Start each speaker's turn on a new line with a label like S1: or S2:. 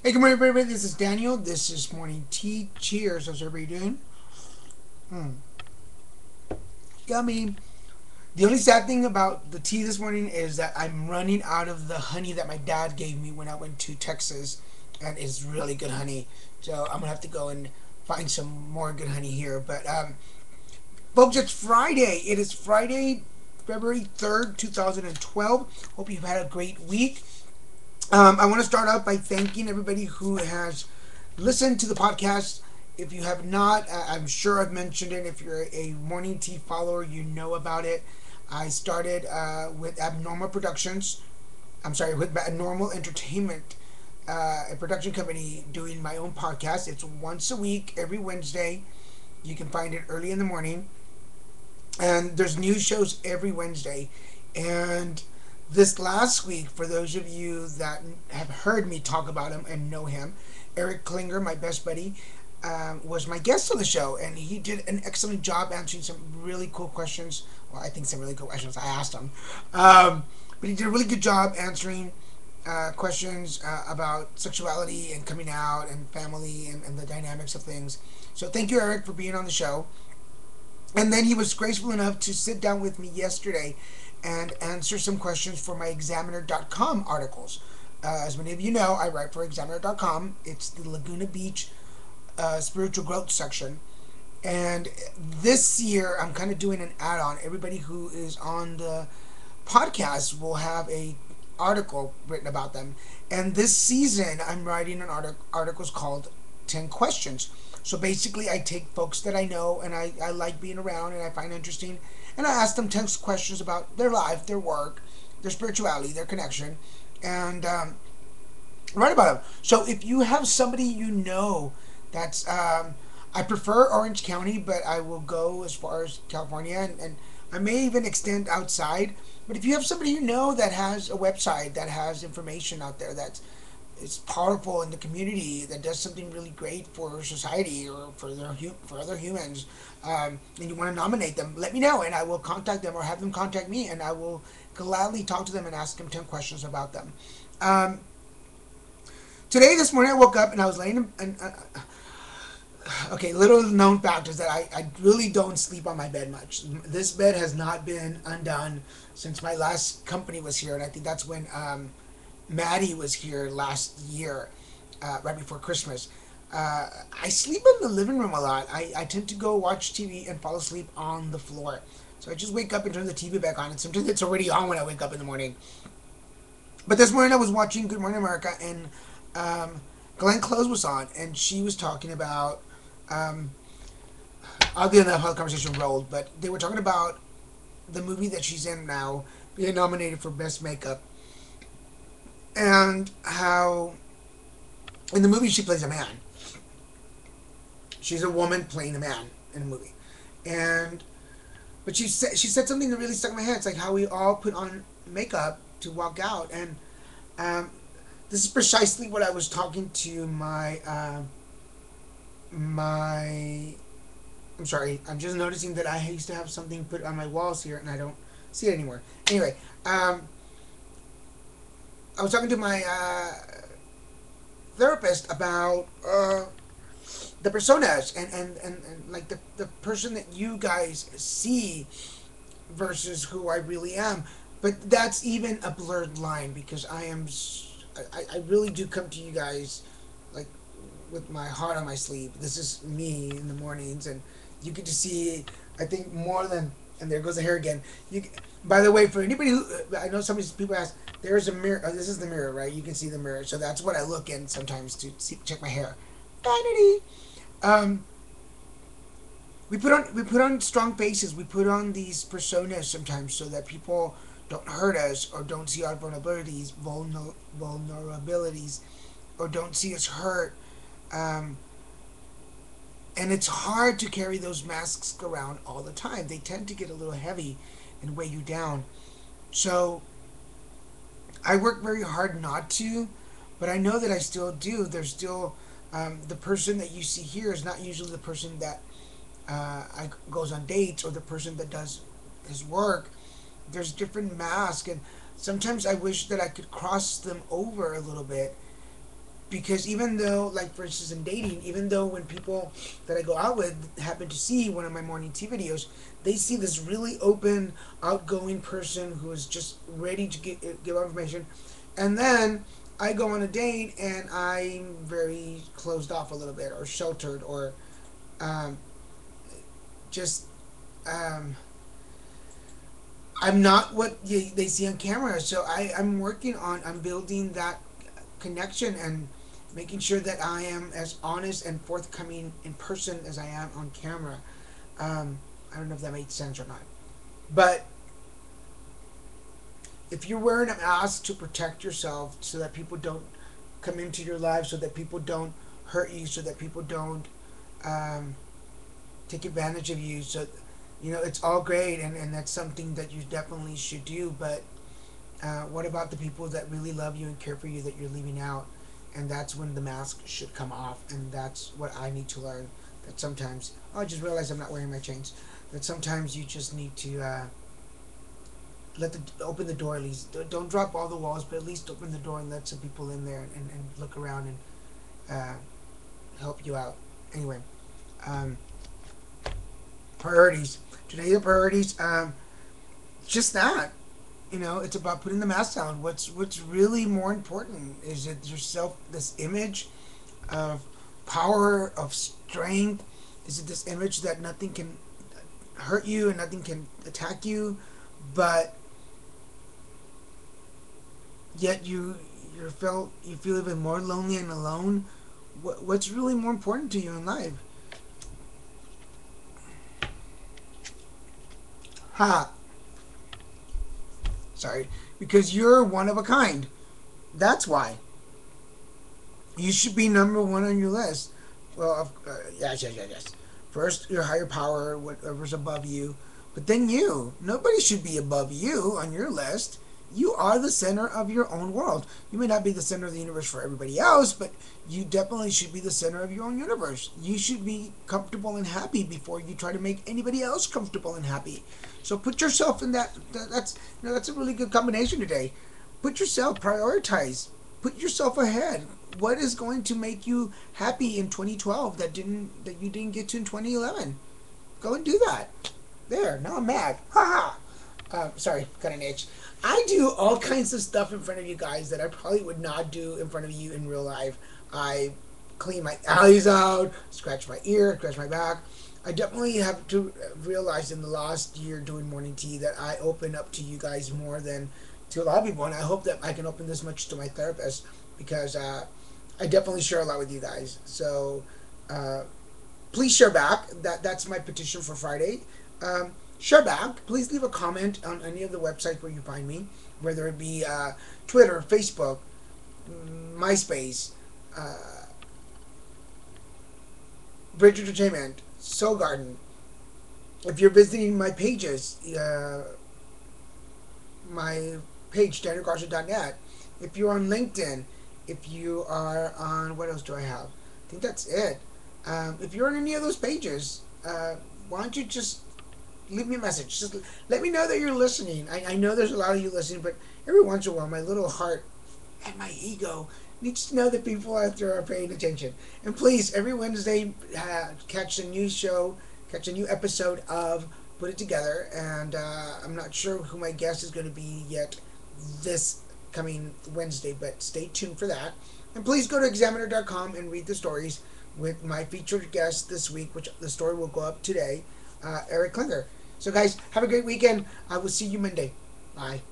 S1: Hey, good morning, everybody. This is Daniel. This is morning tea. Cheers. How's everybody doing? Hmm. Yummy. The only sad thing about the tea this morning is that I'm running out of the honey that my dad gave me when I went to Texas, and it's really good honey. So I'm gonna have to go and find some more good honey here. But folks, it's Friday. It is Friday, February 3rd, 2012. Hope you've had a great week. I want to start out by thanking everybody who has listened to the podcast. If you have not, I'm sure I've mentioned it. If you're a Morning Tea follower, you know about it. I started with Abnormal Productions. I'm sorry, with Abnormal Entertainment, a production company doing my own podcast. It's once a week, every Wednesday. You can find it early in the morning. And there's new shows every Wednesday. And this last week, for those of you that have heard me talk about him and know him, Eric Klinger, my best buddy, was my guest on the show, and he did an excellent job answering some really cool questions. Well, I think some really cool questions I asked him, but he did a really good job answering questions about sexuality and coming out and family and the dynamics of things. So thank you, Eric, for being on the show. And then he was graceful enough to sit down with me yesterday and answer some questions for my Examiner.com articles. As many of you know, I write for Examiner.com. It's the Laguna Beach spiritual growth section. And this year, I'm kind of doing an add-on. Everybody who is on the podcast will have a article written about them. And this season, I'm writing an articles called 10 Questions. So basically, I take folks that I know and I like being around and I find interesting, and I ask them 10 questions about their life, their work, their spirituality, their connection, and write about them. So if you have somebody you know that's, I prefer Orange County, but I will go as far as California, and I may even extend outside. But if you have somebody you know that has a website that has information out there that's it's powerful in the community that does something really great for society or for other humans, and you want to nominate them, let me know and I will contact them or have them contact me and I will gladly talk to them and ask them 10 questions about them. Um, Today, this morning, I woke up and I was laying okay, little known fact is that I really don't sleep on my bed much. This bed has not been undone since my last company was here, and I think that's when Maddie was here last year, right before Christmas. I sleep in the living room a lot. I tend to go watch TV and fall asleep on the floor. So I just wake up and turn the TV back on, and sometimes it's already on when I wake up in the morning. But this morning I was watching Good Morning America, and um, Glenn Close was on, and she was talking about. Um, Oddly enough, how the conversation rolled, but they were talking about the movie that she's in now being nominated for Best Makeup, and how in the movie she plays a man. She's a woman playing a man in a movie, and but she said something that really stuck in my head. It's like how we all put on makeup to walk out, and um, this is precisely what I was talking to my. I'm sorry. I'm just noticing that I used to have something put on my walls here, and I don't see it anymore. Anyway, I was talking to my therapist about the personas and like the person that you guys see versus who I really am. But that's even a blurred line because I really do come to you guys like with my heart on my sleeve. This is me in the mornings, and you get to see. I think more than. And there goes the hair again. You, by the way, for anybody who I know, some people ask, there's a mirror. Oh, this is the mirror, right? You can see the mirror, so that's what I look in sometimes to check my hair. Vanity. Um, we put on strong faces. We put on these personas sometimes so that people don't hurt us or don't see our vulnerabilities or don't see us hurt. Um, and it's hard to carry those masks around all the time. They tend to get a little heavy and weigh you down. So I work very hard not to, but I know that I still do. There's still the person that you see here is not usually the person that goes on dates or the person that does his work. There's different masks, and sometimes I wish that I could cross them over a little bit because even though, like for instance in dating, even though when people that I go out with happen to see one of my morning tea videos, they see this really open, outgoing person who is just ready to give out information, and then I go on a date and I'm very closed off a little bit, or sheltered, or um, just um, I'm not what they see on camera. So I'm working on, I'm building that connection and making sure that I am as honest and forthcoming in person as I am on camera. I don't know if that made sense or not. But if you're wearing a mask to protect yourself so that people don't come into your life, so that people don't hurt you, so that people don't um, take advantage of you, so it's all great, and that's something that you definitely should do. But what about the people that really love you and care for you that you're leaving out? And that's when the mask should come off. And that's what I need to learn. That sometimes, oh, I just realized I'm not wearing my chains. That sometimes you just need to open the door at least. Don't drop all the walls, but at least open the door and let some people in there, and look around and uh, help you out. Anyway, um, priorities. Today's priorities. Just that. It's about putting the mask down. What's really more important is it yourself, this image of power, of strength. Is it this image that nothing can hurt you and nothing can attack you, but yet you feel even more lonely and alone. What's really more important to you in life? Ha. Sorry, because you're one of a kind. That's why. You should be number one on your list. Well, yes, yes, yes, yes. First, your higher power, whatever's above you. But then you. Nobody should be above you on your list. You are the center of your own world. You may not be the center of the universe for everybody else, but you definitely should be the center of your own universe. You should be comfortable and happy before you try to make anybody else comfortable and happy. So put yourself in that's a really good combination today. Put yourself, prioritize. Put yourself ahead. What is going to make you happy in 2012 that you didn't get to in 2011? Go and do that. There, now I'm mad. Ha ha. Sorry, got an itch. I do all kinds of stuff in front of you guys that I probably would not do in front of you in real life. I clean my eyes out, scratch my ear, scratch my back. I definitely have to realize in the last year doing morning tea that I open up to you guys more than to a lot of people, and I hope that I can open this much to my therapist, because I definitely share a lot with you guys. So uh, please share back. That's my petition for Friday. Share back. Please leave a comment on any of the websites where you find me, whether it be Twitter, Facebook, MySpace, uh, Bridge Entertainment, Soul Garden. If you're visiting my pages, my page, DanielGarza.net. If you're on LinkedIn, if you are on, what else do I have? I think that's it. If you're on any of those pages, why don't you just leave me a message? Just let me know that you're listening. I know there's a lot of you listening, but every once in a while, my little heart and my ego needs to know that people out there are paying attention. And please, every Wednesday, catch a new show, catch a new episode of Put It Together. And I'm not sure who my guest is going to be yet this coming Wednesday, but stay tuned for that. And please go to examiner.com and read the stories with my featured guest this week, which the story will go up today, Eric Klinger. So guys, have a great weekend. I will see you Monday. Bye.